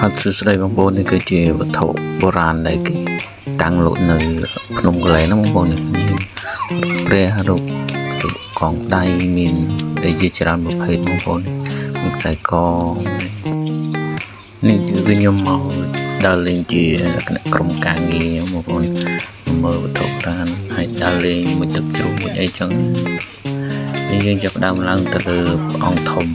ហត់សួស្តីបងប្អូននេះគឺជាវត្ថុបុរាណដែលគេតាំងលក់នៅភ្នំកលែងហ្នឹងបងប្អូននេះមានព្រះរូបកងដៃមានអីជាច្រើនប្រភេទបងប្អូនមានខ្សែកនេះគឺខ្ញុំមកដើរលេងជាលក្ខណៈក្រុមការងារបងប្អូនមើលវត្ថុបុរាណហើយដើរលេងមួយទឹកជ្រោះមួយអីចឹងយើងចាប់ដើមឡើងទៅលើព្រះអង្គធំ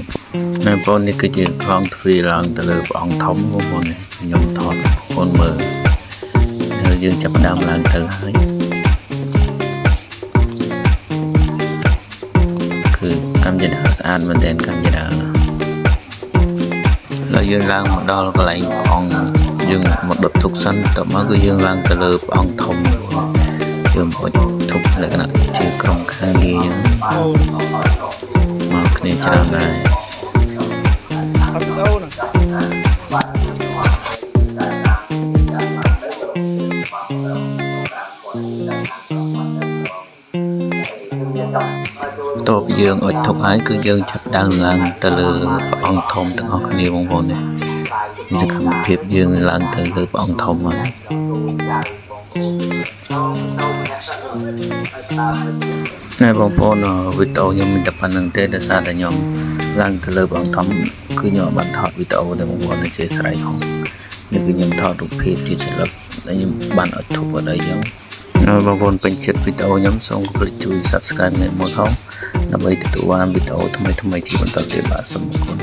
បងប្អូននេះគឺជាខ្លងទ្វារឡើងទៅលើព្រះអង្គធំបងប្អូនខ្ញុំថតបងប្អូនមើលហើយយើងចាប់ដើមឡើងទៅហើយគឺកម្មយន្តស្អាតមែនទែនកម្មយន្តហើយយើងឡើងមកដល់កន្លែងព្រះអង្គយើងមកដុតទុកសិនតមកគឺយើងឡើងទៅលើព្រះអង្គធំយើងមកទុកលក្ខណៈជាក្រុមការងារមកគ្នាច្រើនដែរតបយើងអុជធុកហើយគឺយើងចាប់ដើមឡើងទៅលើព្រះអង្គធំទាំងអស់គ្នាបងប្អូននេះសកម្មភាពយើងឡើងទៅលើព្រះអង្គធំហើយណែបងប្អូនវីដេអូខ្ញុំមានតែប៉ុណ្្នឹងទេដោយសារតែខ្ញុំឡើងទៅលើព្រះអង្គធំគឺខ្ញុំបានថតវីដេអូតែបងប្អូនជាស្រ័យផងនេះគឺខ្ញុំថតរូបភាពជាសិល្បៈដែលខ្ញុំបានអុជធុកអត់អីចឹងបងប្អូនពេញចិត្តវីដេអូខ្ញុំសូមកុំភ្លេចជួយ Subscribe មួយផងដើម្បីទទួលបានវីដេអូថ្មីៗជាបន្តទៀតបាទសូមអរគុណ